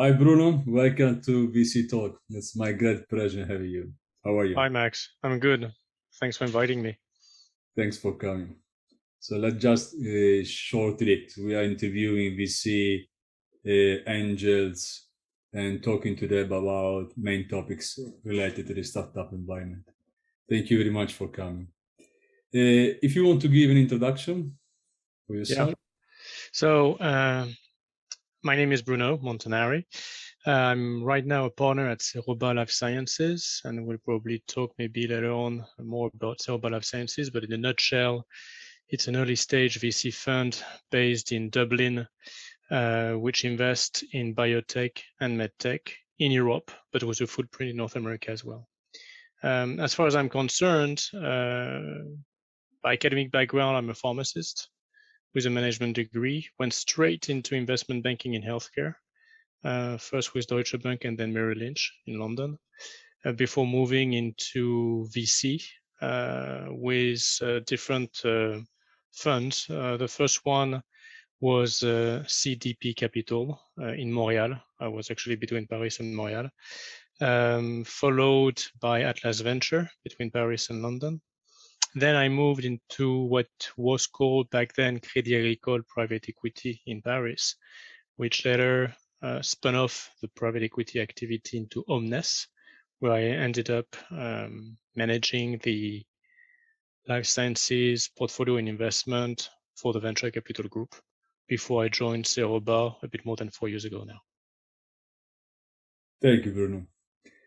Hi Bruno, welcome to VC Talk. It's my great pleasure having you. How are you? Hi, Max. I'm good. Thanks for inviting me. Thanks for coming. So let's just short it. We are interviewing VC angels and talking to them about main topics related to the startup environment. Thank you very much for coming. If you want to give an introduction for Yeah. yourself. So, my name is Bruno Montanari. I'm right now a partner at Ceroba Life Sciences, and we'll probably talk maybe later on more about Ceroba Life Sciences. But in a nutshell, it's an early stage VC fund based in Dublin, which invests in biotech and medtech in Europe, but with a footprint in North America as well. As far as I'm concerned, by academic background, I'm a pharmacist with a management degree, went straight into investment banking in healthcare, first with Deutsche Bank and then Merrill Lynch in London, before moving into VC with different funds. The first one was CDP Capital in Montreal. I was actually between Paris and Montreal, followed by Atlas Venture between Paris and London. Then I moved into what was called back then Crédit Agricole Private Equity in Paris, which later spun off the private equity activity into Omnes, where I ended up managing the life sciences portfolio and investment for the venture capital group before I joined Ceroba a bit more than 4 years ago now. Thank you, Bruno.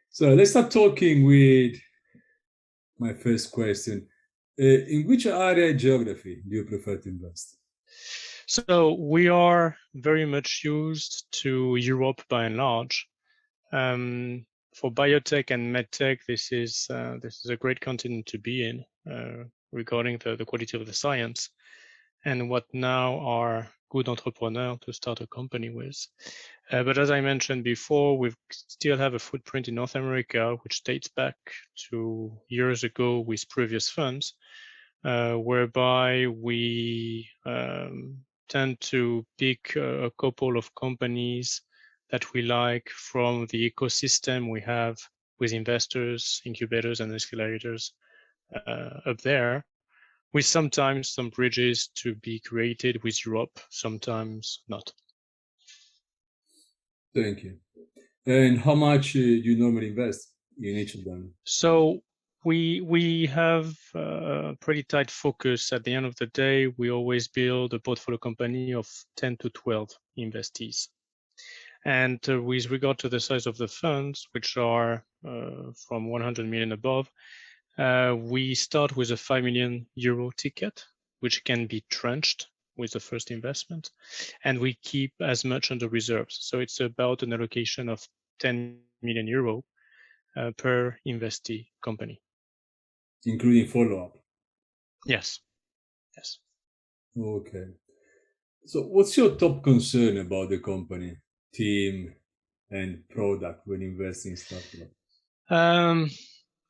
So let's start talking with my first question. In which area geography do you prefer to invest? So we are very much used to Europe by and large. For biotech and medtech, this is a great continent to be in regarding the quality of the science and what now are good entrepreneurs to start a company with. But as I mentioned before, we still have a footprint in North America, which dates back to years ago with previous funds, whereby we tend to pick a couple of companies that we like from the ecosystem we have with investors, incubators, and accelerators up there, with sometimes some bridges to be created with Europe, sometimes not. Thank you. And how much do you normally invest in each of them? So we have a pretty tight focus. At the end of the day, we always build a portfolio company of 10 to 12 investees. And with regard to the size of the funds, which are from 100 million above, we start with a 5 million euro ticket, which can be tranched with the first investment, and we keep as much under reserves. So it's about an allocation of 10 million euro per investee company. Including follow-up. Yes. Yes. Okay. So what's your top concern about the company, team, and product when investing in startup? Um,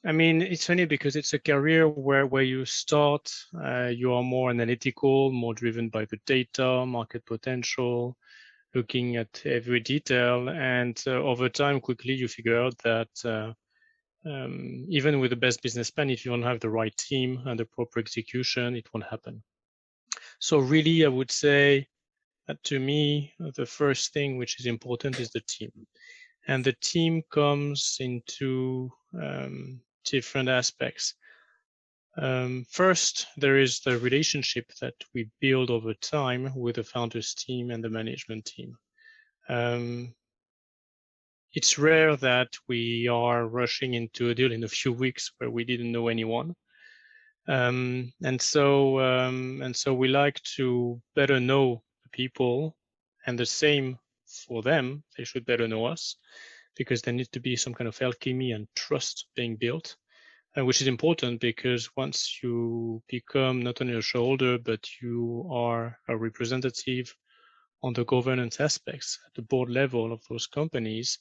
I mean, it's funny because it's a career where you start, you are more analytical, more driven by the data, market potential, looking at every detail. And over time, quickly you figure out that even with the best business plan, if you don't have the right team and the proper execution, it won't happen. So really, I would say that to me, the first thing which is important is the team. And the team comes into different aspects. First, there is the relationship that we build over time with the founders team and the management team. It's rare that we are rushing into a deal in a few weeks where we didn't know anyone. And so we like to better know the people, and the same for them. They should better know us because there needs to be some kind of alchemy and trust being built, which is important because once you become not only a shareholder, but you are a representative on the governance aspects at the board level of those companies,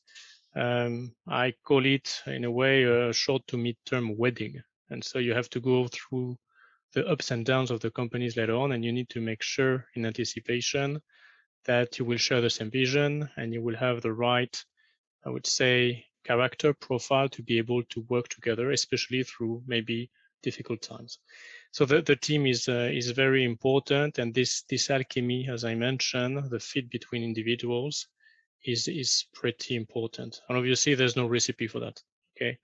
I call it in a way a short to mid-term wedding. And so you have to go through the ups and downs of the companies later on, and you need to make sure in anticipation that you will share the same vision and you will have the right, I would say, character profile to be able to work together, especially through maybe difficult times. So the team is very important, and this alchemy, as I mentioned, the fit between individuals is pretty important. And obviously, there's no recipe for that. Okay,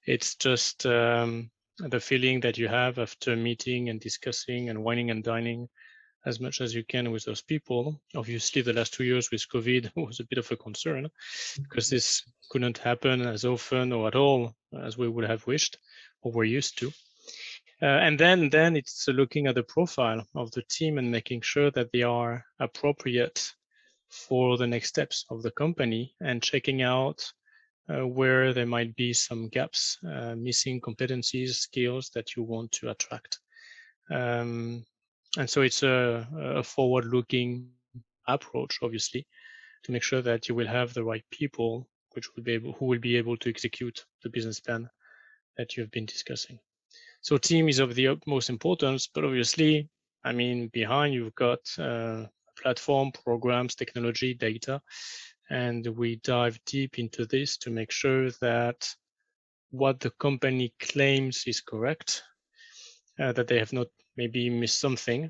it's just the feeling that you have after meeting and discussing and wining and dining as much as you can with those people. Obviously, the last 2 years with COVID was a bit of a concern because this couldn't happen as often or at all as we would have wished or were used to. And then it's looking at the profile of the team and making sure that they are appropriate for the next steps of the company and checking out where there might be some gaps, missing competencies, skills that you want to attract. And so it's a forward-looking approach, obviously, to make sure that you will have the right people who will be able to execute the business plan that you've been discussing. So team is of the utmost importance, but obviously, I mean, behind you've got platform, programs, technology, data, and we dive deep into this to make sure that what the company claims is correct, that they have not maybe missed something,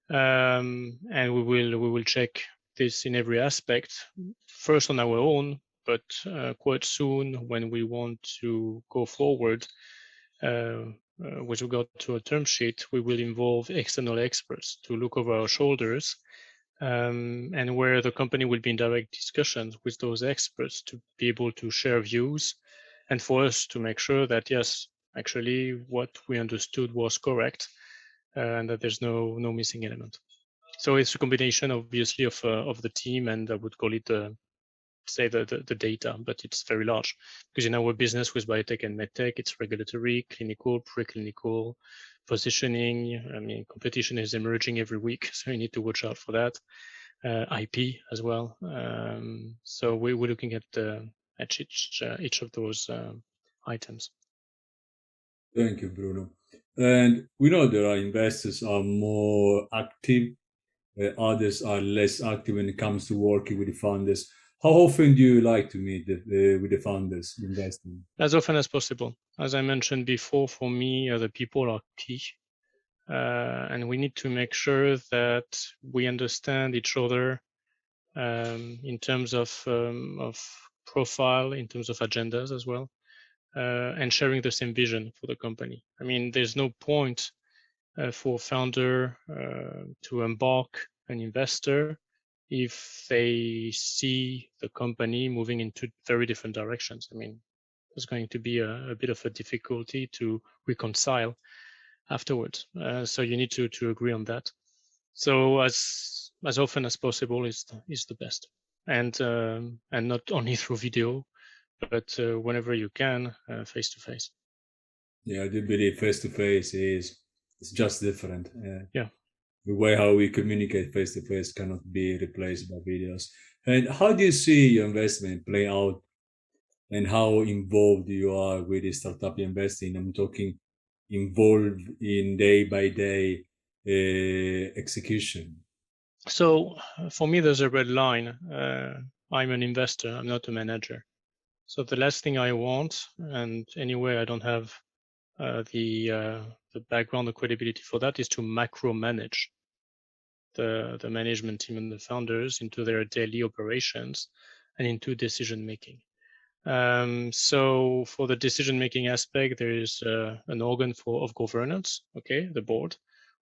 and we will check this in every aspect, first on our own, but quite soon when we want to go forward with regard to a term sheet, we will involve external experts to look over our shoulders, and where the company will be in direct discussions with those experts to be able to share views and for us to make sure that, yes, actually what we understood was correct and that there's no missing element. So it's a combination, obviously, of the team, and I would call it say the data, but it's very large because in our business with biotech and medtech, it's regulatory, clinical, preclinical, positioning. I mean, competition is emerging every week, so you need to watch out for that. IP as well. So we're looking at each of those items. Thank you, Bruno. And we know there are investors are more active, others are less active when it comes to working with the founders. How often do you like to meet with the founders investing? As often as possible. As I mentioned before, for me, the people are key. And we need to make sure that we understand each other in terms of profile, in terms of agendas as well, and sharing the same vision for the company. I mean, there's no point for a founder to embark an investor if they see the company moving into very different directions. I mean, there's going to be a bit of a difficulty to reconcile afterwards. So you need to agree on that. So as often as possible is the best, and not only through video, but whenever you can, face to face. Yeah, I do believe face to face is it's just different. Yeah. The way how we communicate face to face cannot be replaced by videos. And how do you see your investment play out and how involved you are with the startup investing? I'm talking involved in day by day execution. So for me, there's a red line. I'm an investor. I'm not a manager. So the last thing I want, and anyway, I don't have the background or credibility for that, is to macro manage the management team and the founders into their daily operations and into decision making. So for the decision making aspect, there is an organ of governance, okay, the board,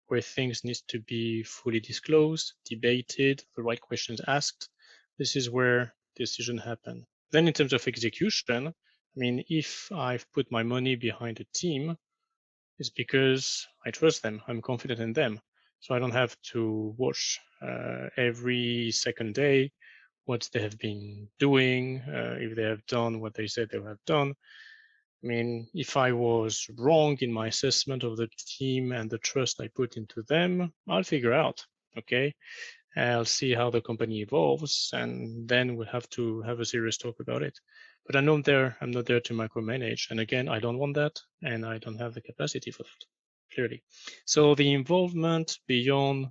where things need to be fully disclosed, debated, the right questions asked. This is where decision happen. Then in terms of execution, I mean, if I've put my money behind a team, it's because I trust them. I'm confident in them. So I don't have to watch every second day what they have been doing, if they have done what they said they would have done. I mean, if I was wrong in my assessment of the team and the trust I put into them, I'll figure out, okay? I'll see how the company evolves, and then we'll have to have a serious talk about it. But I'm not there to micromanage. And again, I don't want that, and I don't have the capacity for that, clearly. So the involvement beyond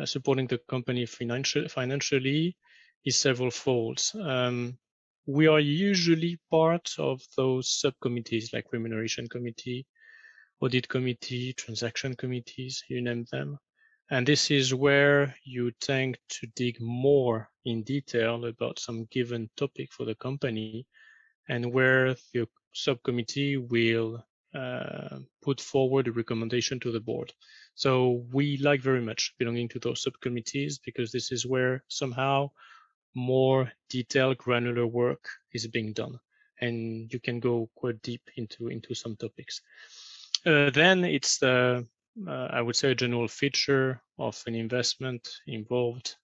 supporting the company financially is several folds. We are usually part of those subcommittees like remuneration committee, audit committee, transaction committees, you name them. And this is where you tend to dig more in detail about some given topic for the company, and where the subcommittee will put forward a recommendation to the board. So we like very much belonging to those subcommittees, because this is where somehow more detailed, granular work is being done, and you can go quite deep into some topics. Then it's the, I would say, a general feature of an investment involved,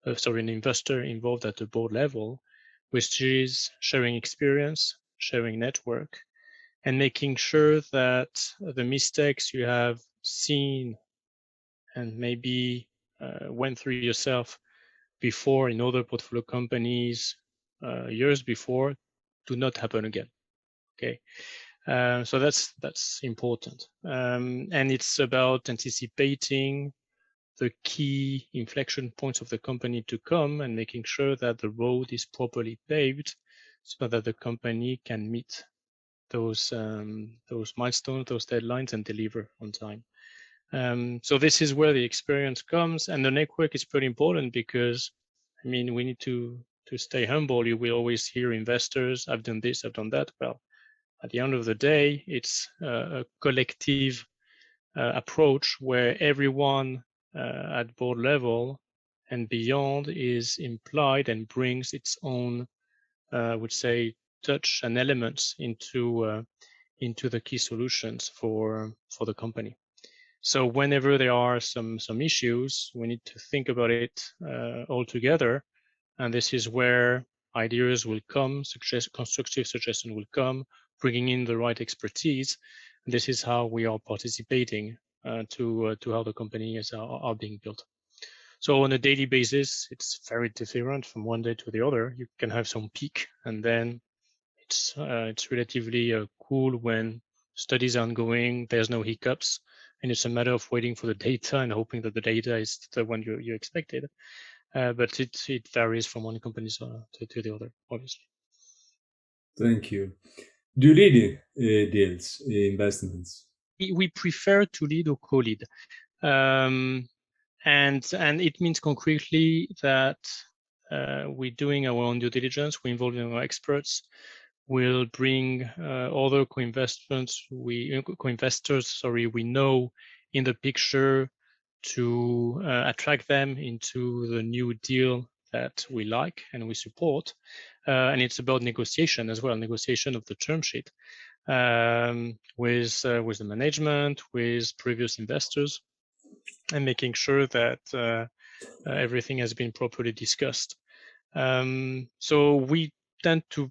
an investor involved at the board level, which is sharing experience, sharing network, and making sure that the mistakes you have seen and maybe went through yourself before in other portfolio companies years before do not happen again. Okay, so that's important, and it's about anticipating the key inflection points of the company to come and making sure that the road is properly paved so that the company can meet those milestones, those deadlines, and deliver on time. So this is where the experience comes, and the network is pretty important because, I mean, we need to stay humble. You will always hear investors, I've done this, I've done that. Well, at the end of the day, it's a collective approach where everyone at board level and beyond is implied and brings its own, I would say, touch and elements into the key solutions for the company. So whenever there are some issues, we need to think about it all together, and this is where ideas will come, constructive suggestion will come, bringing in the right expertise. And this is how we are participating to how the company are being built. So on a daily basis, it's very different from one day to the other. You can have some peak, and then it's relatively cool when studies are ongoing. There's no hiccups, and it's a matter of waiting for the data and hoping that the data is the one you expected. But it varies from one company to the other, obviously. Thank you. Do you lead deals, investments? We prefer to lead or co-lead, and it means concretely that we're doing our own due diligence. We're involving our experts. We'll bring other co-investors we know in the picture to attract them into the new deal that we like and we support. And it's about negotiation as well, negotiation of the term sheet with the management, with previous investors, and making sure that everything has been properly discussed. So we tend to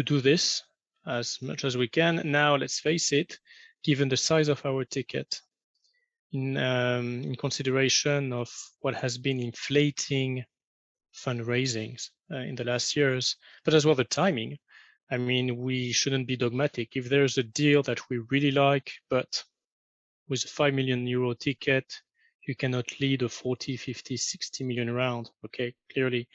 do this as much as we can. Now, let's face it, given the size of our ticket, in consideration of what has been inflating fundraisings in the last years, but as well the timing. I mean, we shouldn't be dogmatic. If there's a deal that we really like, but with a 5 million euro ticket, you cannot lead a 40, 50, 60 million round, okay, clearly.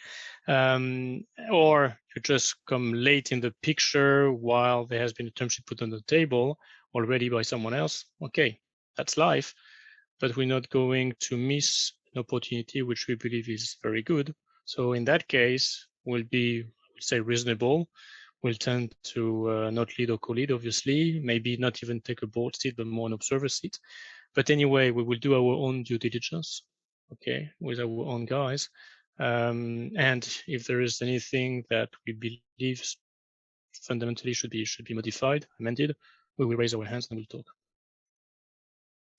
Or you just come late in the picture while there has been a term sheet put on the table already by someone else. Okay, that's life, but we're not going to miss an opportunity which we believe is very good. So in that case, we'll be, I would say, reasonable. We'll tend to not lead or co-lead, obviously, maybe not even take a board seat, but more an observer seat. But anyway, we will do our own due diligence, okay, with our own guys. And if there is anything that we believe fundamentally should be modified, amended, we will raise our hands and we'll talk.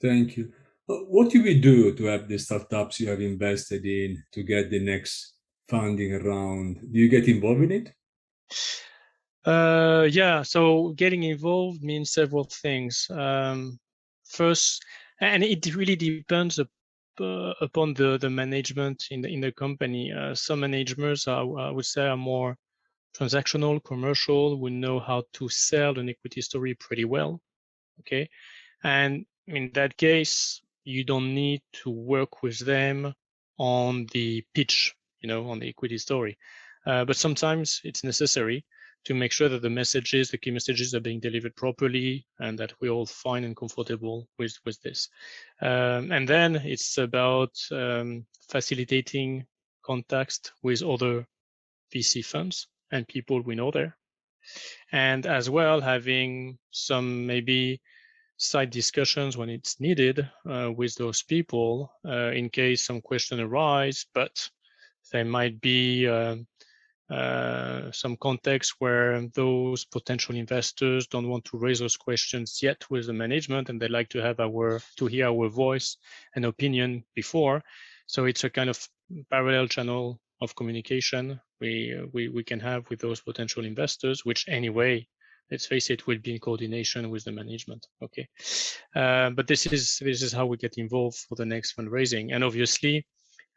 Thank you. What do we do to help the startups you have invested in to get the next funding round? Do you get involved in it? Yeah, so getting involved means several things. First, and it really depends upon the management in the company. Some managers I would say are more transactional, commercial. We know how to sell an equity story pretty well. Okay, and in that case, you don't need to work with them on the pitch, on the equity story. But sometimes it's necessary to make sure that the key messages are being delivered properly and that we're all fine and comfortable with this. And then it's about facilitating contact with other VC funds and people we know there. And as well, having some maybe side discussions when it's needed with those people in case some question arise, but there might be some context where those potential investors don't want to raise those questions yet with the management, and they like to hear our voice and opinion before. So it's a kind of parallel channel of communication we can have with those potential investors, which anyway, let's face it, will be in coordination with the management. Okay, but this is how we get involved for the next fundraising, and obviously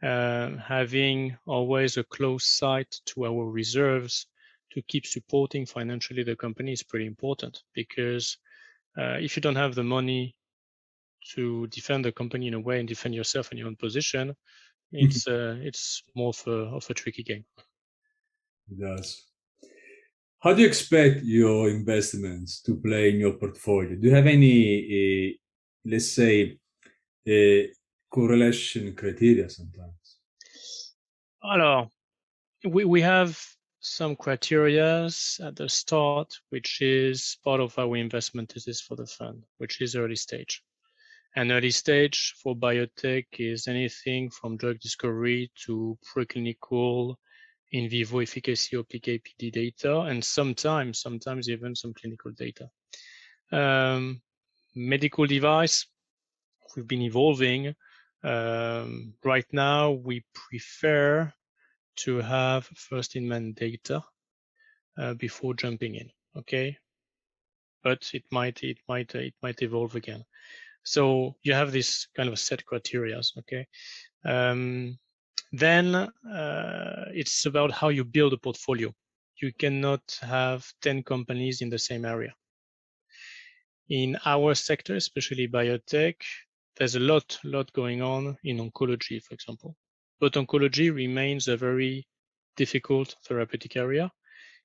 having always a close sight to our reserves to keep supporting financially the company is pretty important, because if you don't have the money to defend the company in a way and defend yourself in your own position, it's more of a tricky game. It does. How do you expect your investments to play in your portfolio? Do you have any, let's say, correlation criteria sometimes? Alors, we have some criterias at the start, which is part of our investment thesis for the fund, which is early stage. And early stage for biotech is anything from drug discovery to preclinical, in vivo efficacy or PK/PD data, and sometimes even some clinical data. Medical device, we've been evolving. Right now, we prefer to have first-in-man data before jumping in. Okay, but it might evolve again. So you have this kind of set criteria. Okay. Then it's about how you build a portfolio. You cannot have 10 companies in the same area. In our sector, especially biotech, there's a lot going on in oncology, for example. But oncology remains a very difficult therapeutic area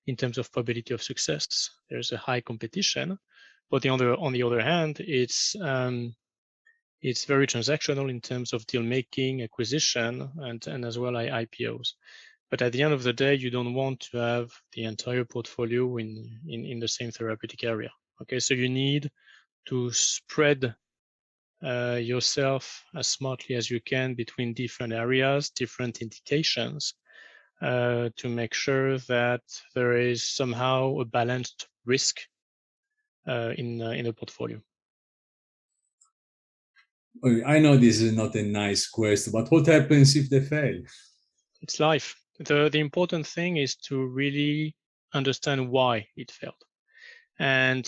in terms of probability of success. There's a high competition, but on the other hand, it's very transactional in terms of deal making, acquisition, and as well IPOs. But at the end of the day, you don't want to have the entire portfolio in the same therapeutic area. Okay, so you need to spread yourself as smartly as you can between different areas, different indications, to make sure that there is somehow a balanced risk in the portfolio. I know this is not a nice question, but what happens if they fail? It's life. The important thing is to really understand why it failed, and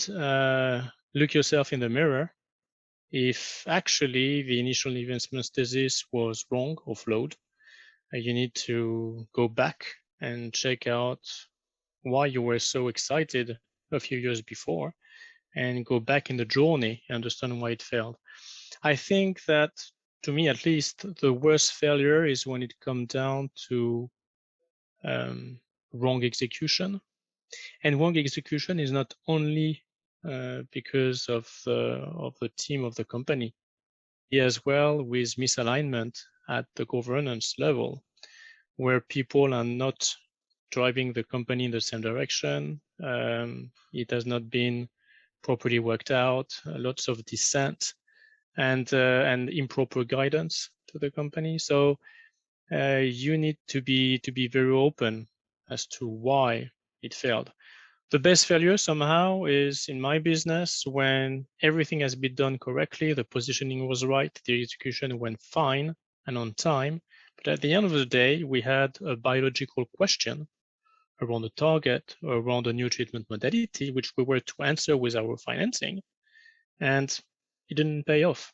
look yourself in the mirror. If actually the initial investment thesis was wrong or flawed, you need to go back and check out why you were so excited a few years before, and go back in the journey and understand why it failed. I think that, to me at least, the worst failure is when it comes down to wrong execution. And wrong execution is not only because of the team of the company, as well with misalignment at the governance level, where people are not driving the company in the same direction. It has not been properly worked out, lots of dissent and improper guidance to the company. So you need to be very open as to why it failed. The best failure somehow is in my business when everything has been done correctly, the positioning was right, the execution went fine and on time. But at the end of the day, we had a biological question around the target, around a new treatment modality, which we were to answer with our financing, and it didn't pay off.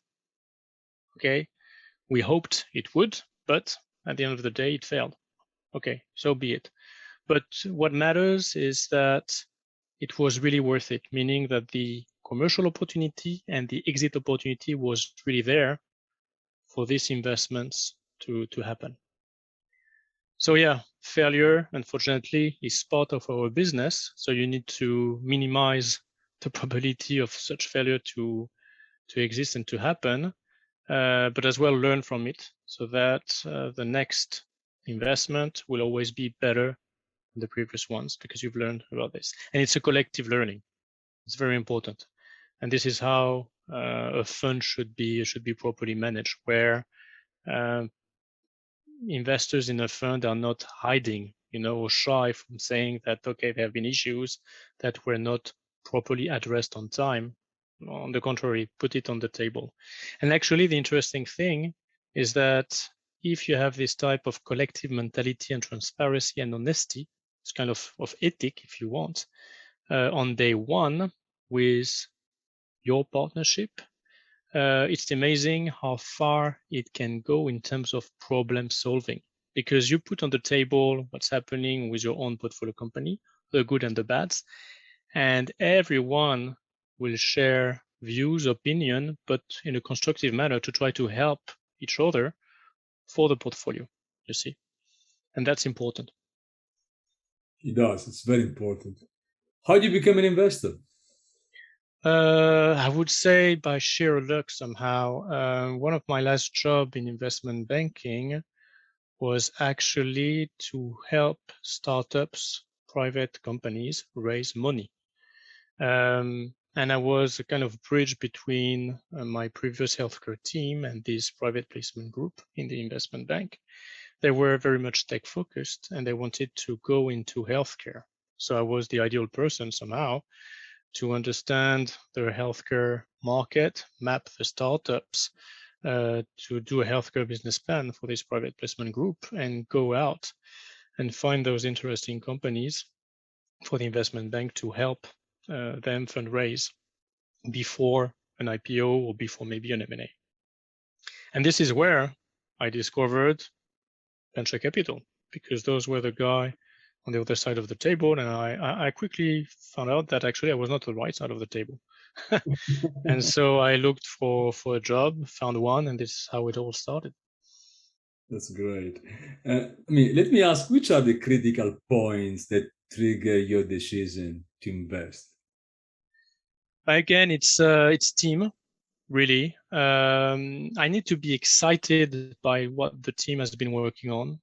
Okay, we hoped it would, but at the end of the day, it failed. Okay, so be it. But what matters is that it was really worth it, meaning that the commercial opportunity and the exit opportunity was really there for these investments to happen. So yeah, failure, unfortunately, is part of our business. So you need to minimize the probability of such failure to exist and to happen, but as well learn from it so that the next investment will always be better than the previous ones because you've learned about this. And it's a collective learning. It's very important. And this is how a fund should be properly managed, where investors in a fund are not hiding, or shy from saying that, okay, there have been issues that were not properly addressed on time. On the contrary, put it on the table. And actually, the interesting thing is that if you have this type of collective mentality and transparency and honesty, it's kind of ethic, if you want, on day one with your partnership, it's amazing how far it can go in terms of problem solving, because you put on the table what's happening with your own portfolio company, the good and the bads, and everyone will share views, opinion, but in a constructive manner to try to help each other for the portfolio, you see. And that's important. It does. It's very important. How do you become an investor? I would say by sheer luck somehow. One of my last job in investment banking was actually to help startups, private companies raise money. And I was a kind of bridge between my previous healthcare team and this private placement group in the investment bank. They were very much tech focused and they wanted to go into healthcare. So I was the ideal person somehow to understand the healthcare market, map the startups, to do a healthcare business plan for this private placement group and go out and find those interesting companies for the investment bank to help them fundraise before an IPO or before maybe an M&A. And this is where I discovered venture capital, because those were the guy on the other side of the table. And I quickly found out that actually I was not the right side of the table. And so I looked for a job, found one, and this is how it all started. That's great. Let me ask, which are the critical points that trigger your decision to invest? Again, it's team, really. I need to be excited by what the team has been working on.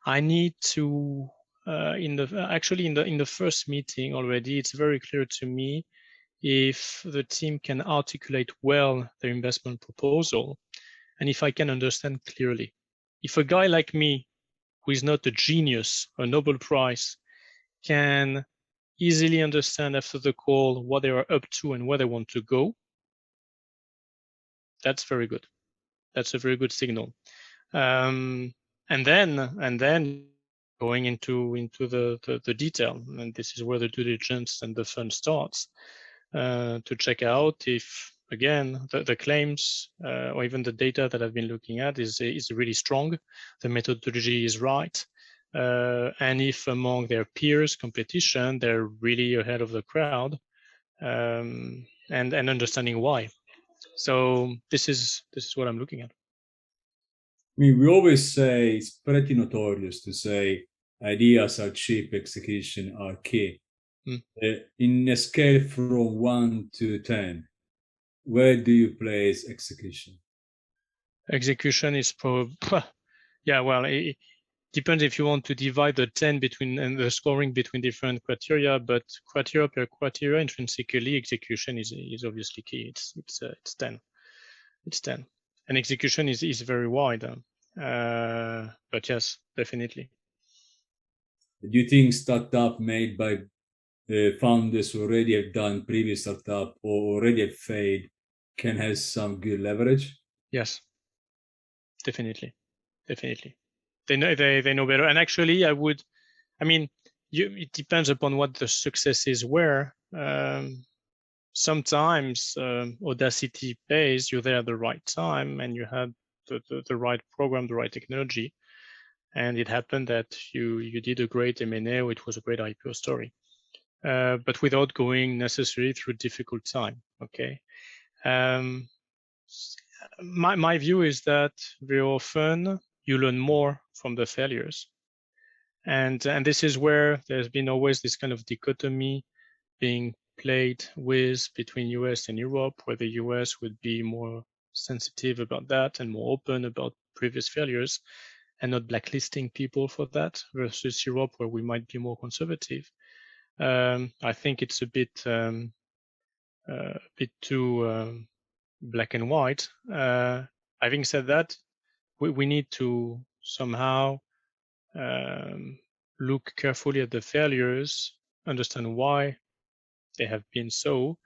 I need to, in the first meeting already, it's very clear to me if the team can articulate well their investment proposal and if I can understand clearly. If a guy like me, who is not a genius, a Nobel Prize, can easily understand after the call what they are up to and where they want to go, that's very good. That's a very good signal. And then going into the detail, and this is where the due diligence and the fund starts, to check out if, again, the claims or even the data that I've been looking at is really strong, the methodology is right, and if among their peers, competition, they're really ahead of the crowd, and understanding why. So this is what I'm looking at. We always say it's pretty notorious to say ideas are cheap, execution are key. In a scale from 1 to 10, where do you place execution? Execution is probably, yeah, well, it depends if you want to divide the 10 between and the scoring between different criteria, but criteria per criteria, intrinsically, execution is obviously key. It's 10. It's 10. And execution is very wide. But yes, definitely. Do you think startup made by founders who already have done previous startup or already have failed can have some good leverage? Yes, definitely. They know better. And actually, it depends upon what the successes were. Sometimes audacity pays. You're there at the right time and you had the right program, the right technology. And it happened that you did a great M&A, which was a great IPO story, but without going necessarily through difficult time. Okay. my view is that very often you learn more from the failures. And this is where there's been always this kind of dichotomy being played with between US and Europe, where the US would be more sensitive about that and more open about previous failures and not blacklisting people for that, versus Europe, where we might be more conservative. I think it's a bit too black and white. Having said that, we need to somehow look carefully at the failures, understand why they have been so,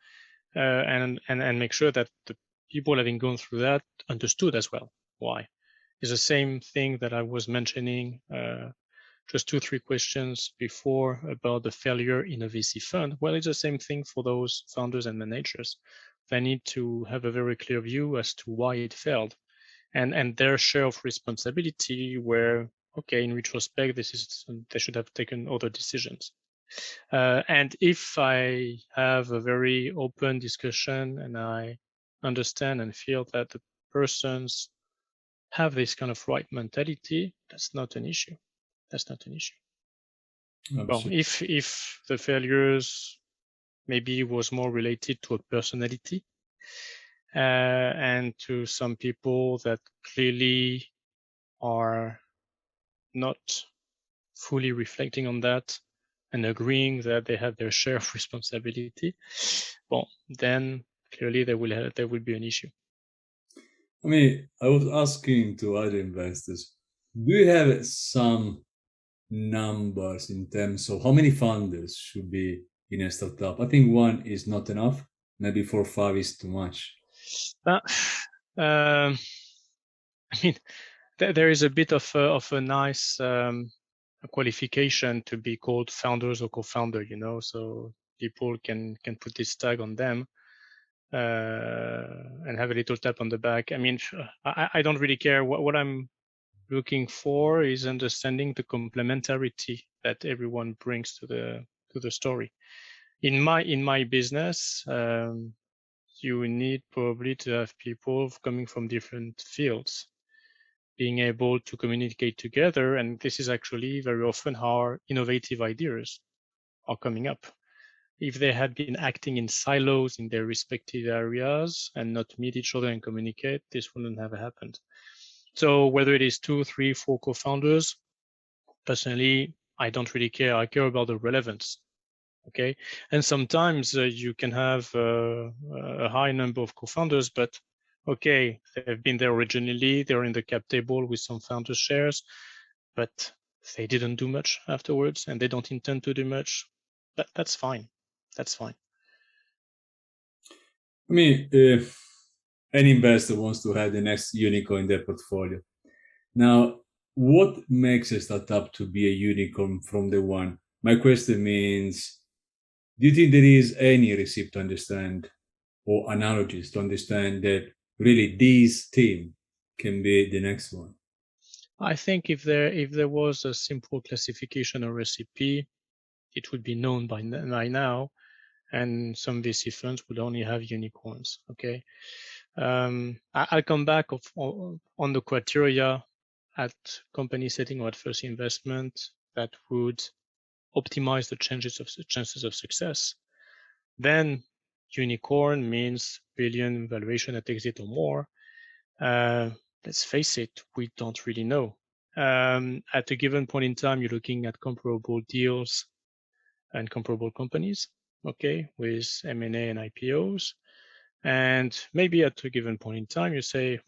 and make sure that the people having gone through that understood as well why. It's the same thing that I was mentioning just 2-3 questions before about the failure in a VC fund. Well, it's the same thing for those founders and managers. They need to have a very clear view as to why it failed, and their share of responsibility, where, okay, in retrospect, they should have taken other decisions. And if I have a very open discussion and I understand and feel that the persons have this kind of right mentality, that's not an issue. That's not an issue. Well, if the failures maybe was more related to a personality and to some people that clearly are not fully reflecting on that and agreeing that they have their share of responsibility, well, then clearly there will be an issue. I mean, I was asking to other investors, do you have some numbers in terms of how many founders should be in a startup? I think one is not enough. Maybe 4 or 5 is too much. I mean, there is a bit of a nice qualification to be called founders or co-founder, so people can put this tag on them and have a little tap on the back. I mean, I don't really care. What I'm looking for is understanding the complementarity that everyone brings to the story. In my business, you need probably to have people coming from different fields being able to communicate together. And this is actually very often how innovative ideas are coming up. If they had been acting in silos in their respective areas and not meet each other and communicate, this wouldn't have happened. So whether it is 2, 3, 4 co-founders, personally, I don't really care. I care about the relevance. Okay. And sometimes you can have a high number of co-founders, but okay, they've been there originally, they're in the cap table with some founder shares, but they didn't do much afterwards and they don't intend to do much. That's fine. That's fine. I mean, if any investor wants to have the next unicorn in their portfolio. Now, what makes a startup to be a unicorn from the one? My question means, do you think there is any recipe to understand or analogies to understand that really this team can be the next one? I think if there was a simple classification or recipe, it would be known by now, and some VC funds would only have unicorns. Okay, I'll come back on the criteria at company setting or at first investment that would optimize the chances of success. Then unicorn means billion valuation at exit or more. Let's face it, we don't really know. At a given point in time, you're looking at comparable deals and comparable companies, okay, with M&A and IPOs. And maybe at a given point in time, you say,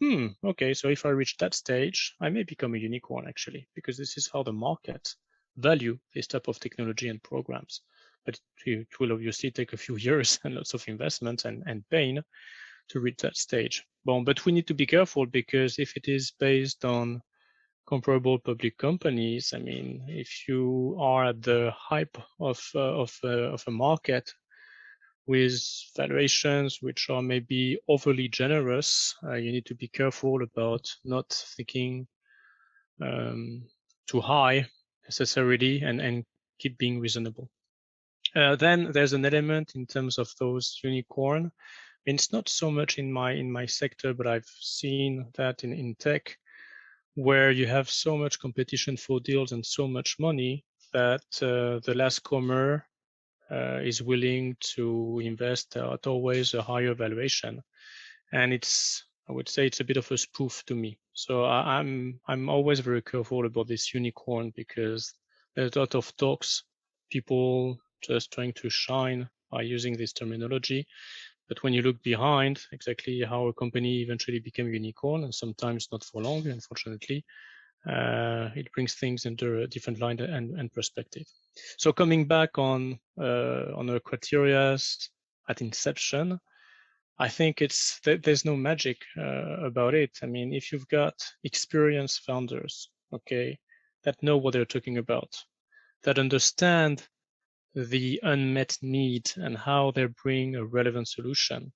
okay, so if I reach that stage, I may become a unicorn actually, because this is how the market value this type of technology and programs. But it will obviously take a few years and lots of investment and pain to reach that stage. Well, but we need to be careful, because if it is based on comparable public companies, I mean, if you are at the hype of a market with valuations which are maybe overly generous, you need to be careful about not thinking too high necessarily, and keep being reasonable. Then there's an element in terms of those unicorn mean, it's not so much in my sector, but I've seen that in tech, where you have so much competition for deals and so much money that the last comer is willing to invest at always a higher valuation, and I would say it's a bit of a spoof to me. So I'm always very careful about this unicorn, because there's a lot of talks, people just trying to shine by using this terminology. But when you look behind exactly how a company eventually became a unicorn, and sometimes not for long, unfortunately, it brings things into a different line and perspective. So coming back on the criteria at inception, I think there's no magic about it. I mean, if you've got experienced founders, okay, that know what they're talking about, that understand the unmet need and how they bring a relevant solution,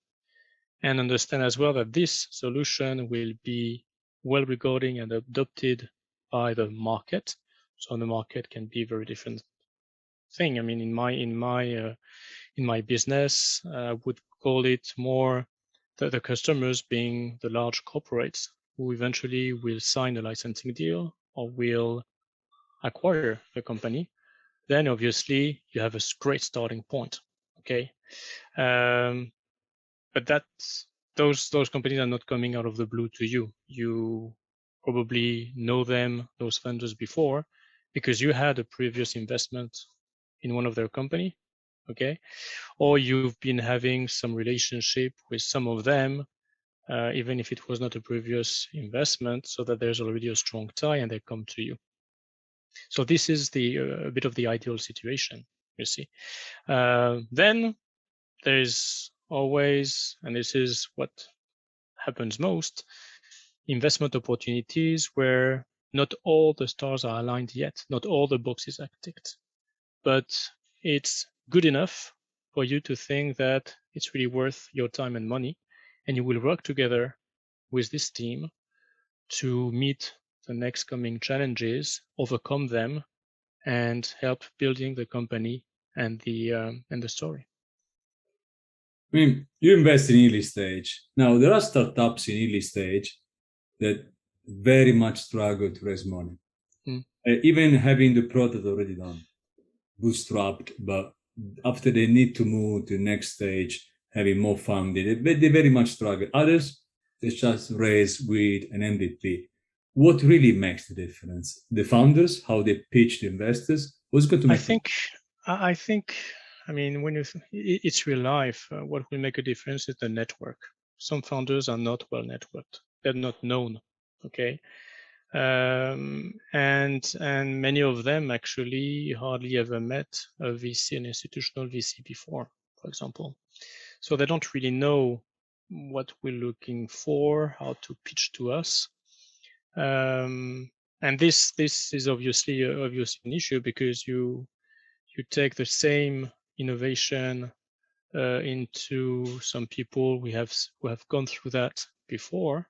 and understand as well that this solution will be well regarded and adopted by the market. So the market can be a very different thing. I mean, in my business, I would call it more the customers being the large corporates who eventually will sign a licensing deal or will acquire the company. Then obviously you have a great starting point. Okay. Um, but those companies are not coming out of the blue to you. You probably know them, those funders before, because you had a previous investment in one of their company, okay, or you've been having some relationship with some of them, even if it was not a previous investment, so that there's already a strong tie and they come to you. So this is the a bit of the ideal situation, you see. Then there's always, and this is what happens most, investment opportunities where not all the stars are aligned yet, not all the boxes are ticked, but it's good enough for you to think that it's really worth your time and money, and you will work together with this team to meet the next coming challenges, overcome them, and help building the company and the story. I mean, you invest in early stage. Now, there are startups in early stage that very much struggle to raise money. Mm. Even having the product already done, bootstrapped, but after they need to move to the next stage, having more funding, they very much struggle. Others, they just raise with an MVP. What really makes the difference? The founders, how they pitch the investors, what's going to I make think, I think, I mean, when it's real life, what will make a difference is the network. Some founders are not well networked; they're not known. Okay, and many of them actually hardly ever met a VC, an institutional VC before, for example. So they don't really know what we're looking for, how to pitch to us. And this is obviously an issue, because you take the same innovation into some people who have gone through that before.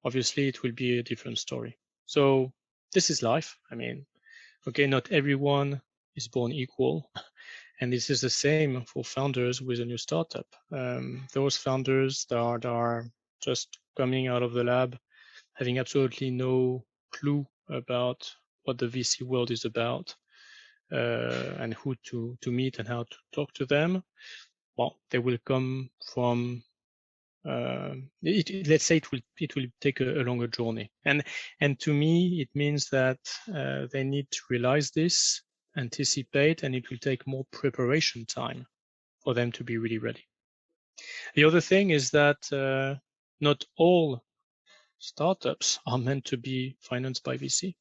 Obviously it will be a different story. So this is life. I mean, okay, not everyone is born equal. And this is the same for founders with a new startup. Those founders that are just coming out of the lab, having absolutely no clue about what the VC world is about, and who to meet and how to talk to them, well, they will come from let's say it will take a longer journey, and to me it means that they need to realize this, anticipate, and it will take more preparation time for them to be really ready. The other thing is that not all startups are meant to be financed by VC.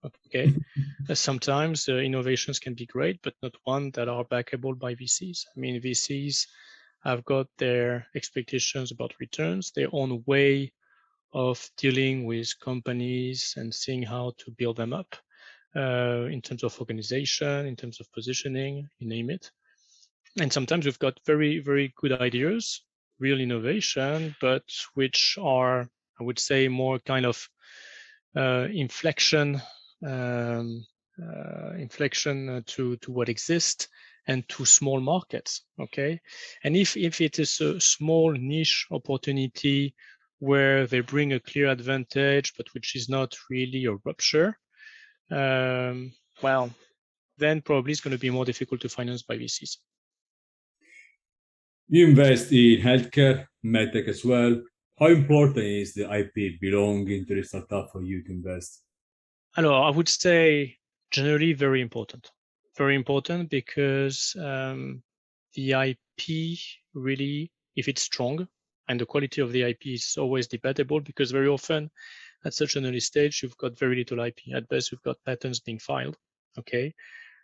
Okay, sometimes innovations can be great, but not one that are backable by VCs. I mean, VCs have got their expectations about returns, their own way of dealing with companies and seeing how to build them up in terms of organization, in terms of positioning, you name it. And sometimes we've got very, very good ideas, real innovation, but which are, I would say, more kind of inflection to what exists, and to small markets. Okay, and if it is a small niche opportunity where they bring a clear advantage, but which is not really a rupture, well, then probably it's going to be more difficult to finance by VCs. You invest in healthcare, medtech as well. How important is the IP belonging to the startup for you to invest? Alors, I would say generally very important. Very important because the IP really, if it's strong, and the quality of the IP is always debatable because very often at such an early stage, you've got very little IP. At best, you've got patents being filed, okay,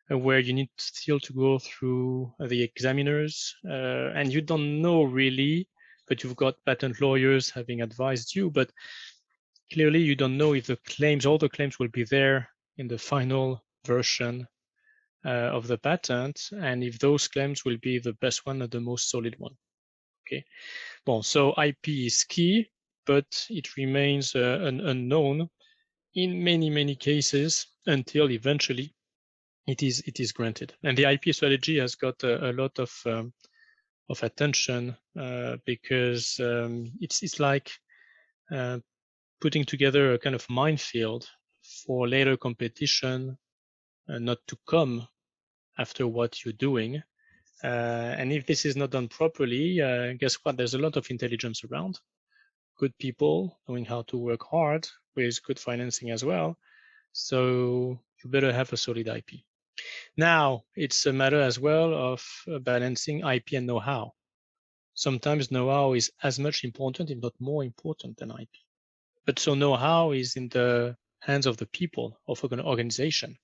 where you need still to go through the examiners, and you don't know really, but you've got patent lawyers having advised you, but clearly you don't know if the claims, all the claims will be there in the final version of the patent, and if those claims will be the best one or the most solid one. Okay. Bon, so IP is key, but it remains an unknown in many cases until eventually it is granted. And the IP strategy has got a lot of attention because it's like putting together a kind of minefield for later competition not to come after what you're doing. And if this is not done properly, guess what? There's a lot of intelligence around, good people knowing how to work hard with good financing as well. So you better have a solid IP. Now, it's a matter as well of balancing IP and know-how. Sometimes know-how is as much important, if not more important than IP. But so know-how is in the hands of the people of an organization.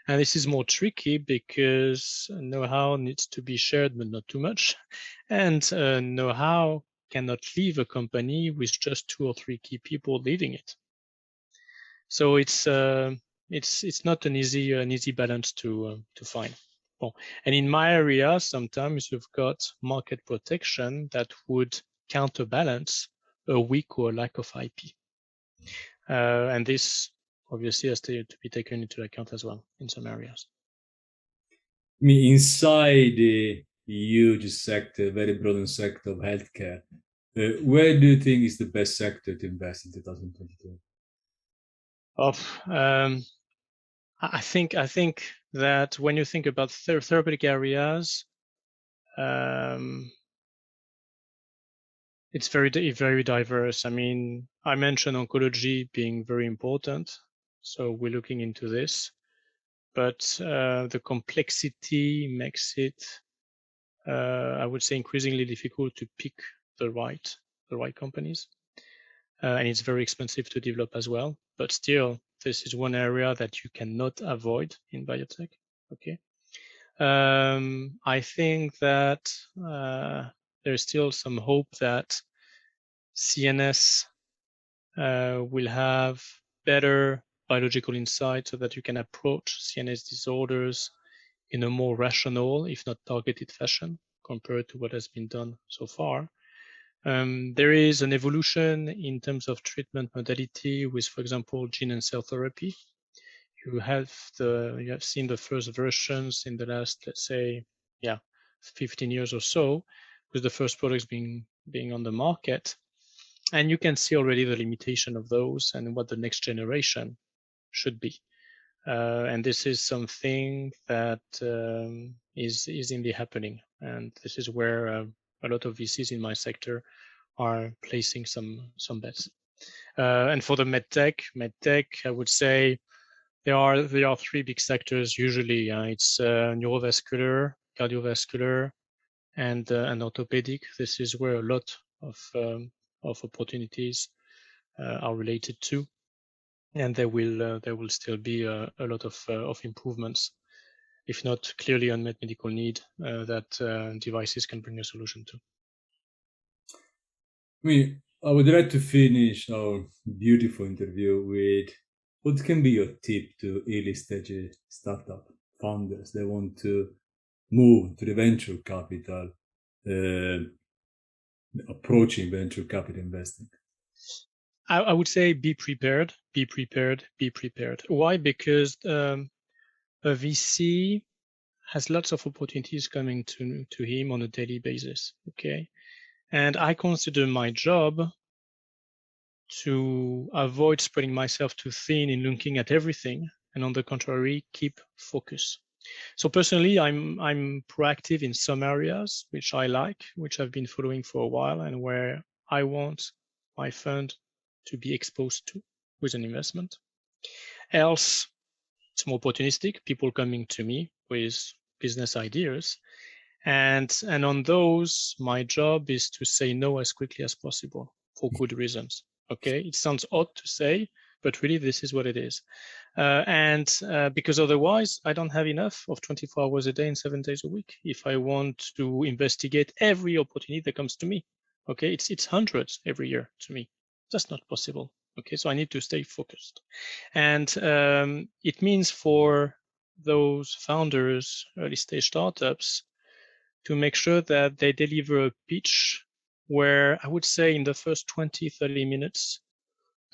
And this is more tricky because know-how needs to be shared, but not too much. And know-how cannot leave a company with just 2 or 3 key people leading it. So it's not an easy balance to find. Well, and in my area, sometimes you've got market protection that would counterbalance a weak or lack of IP. And this obviously has to be taken into account as well in some areas. I mean, inside the huge sector, very broad sector of healthcare, where do you think is the best sector to invest in 2022? I think that when you think about therapeutic areas, it's very diverse. I mean, I mentioned oncology being very important, so we're looking into this. But the complexity makes it, I would say, increasingly difficult to pick the right companies, and it's very expensive to develop as well. But still, this is one area that you cannot avoid in biotech. Okay. I think that there's still some hope that CNS will have better biological insight so that you can approach CNS disorders in a more rational, if not targeted fashion compared to what has been done so far. There is an evolution in terms of treatment modality with, for example, gene and cell therapy. You have seen the first versions in the last, let's say, 15 years or so, with the first products being on the market. And you can see already the limitation of those and what the next generation should be. And this is something that is indeed happening. And this is where a lot of VCs in my sector are placing some bets. And for the medtech, I would say there are 3 big sectors usually. It's neurovascular, cardiovascular, and orthopedic. This is where a lot of opportunities are related to, and there will still be a lot of improvements, if not clearly unmet medical need that devices can bring a solution to. I would like to finish our beautiful interview with what can be your tip to early stage startup founders that want to move to the venture capital, approaching venture capital investing? I would say be prepared. Why? Because a VC has lots of opportunities coming to him on a daily basis. Okay. And I consider my job to avoid spreading myself too thin in looking at everything, and on the contrary, keep focus. So personally, I'm proactive in some areas which I like, which I've been following for a while, and where I want my fund to be exposed to with an investment. Else, it's more opportunistic, people coming to me with business ideas. And on those, my job is to say no as quickly as possible for good reasons. Okay, it sounds odd to say, but really this is what it is. Because otherwise I don't have enough of 24 hours a day and 7 days a week if I want to investigate every opportunity that comes to me. Okay, it's hundreds every year to me. That's not possible. Okay, so I need to stay focused. And it means for those founders, early stage startups, to make sure that they deliver a pitch where I would say in the first 20, 30 minutes,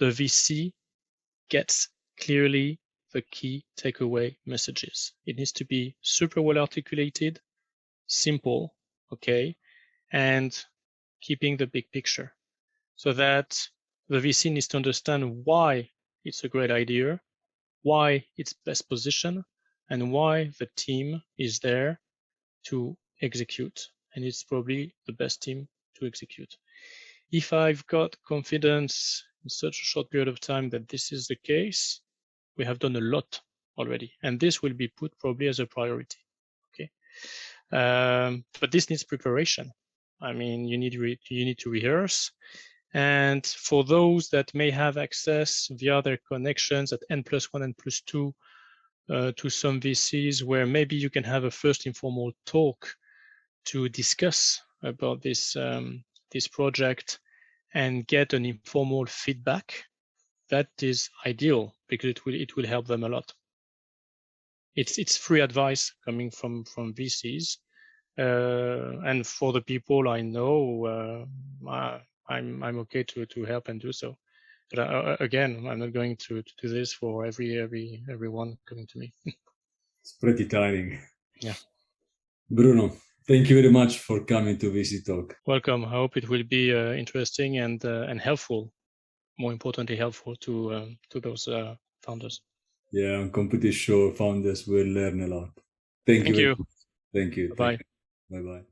the VC gets clearly the key takeaway messages. It needs to be super well articulated, simple, okay, and keeping the big picture so that the VC needs to understand why it's a great idea, why it's best positioned, and why the team is there to execute. And it's probably the best team to execute. If I've got confidence in such a short period of time that this is the case, we have done a lot already, and this will be put probably as a priority. Okay, but this needs preparation. I mean, you need to rehearse, and for those that may have access via their connections at N+1 and N+2 to some VCs, where maybe you can have a first informal talk to discuss about this this project and get an informal feedback, that is ideal because it will help them a lot. It's free advice coming from VCs, and for the people I know, I'm okay to help and do so. But again, I'm not going to do this for everyone coming to me. It's pretty tiring. Yeah. Bruno, thank you very much for coming to VC Talk. Welcome. I hope it will be interesting and helpful. More importantly, helpful to those founders. Yeah, I'm completely sure founders will learn a lot. Thank you. Thank you. Thank you. Bye-bye. Bye bye.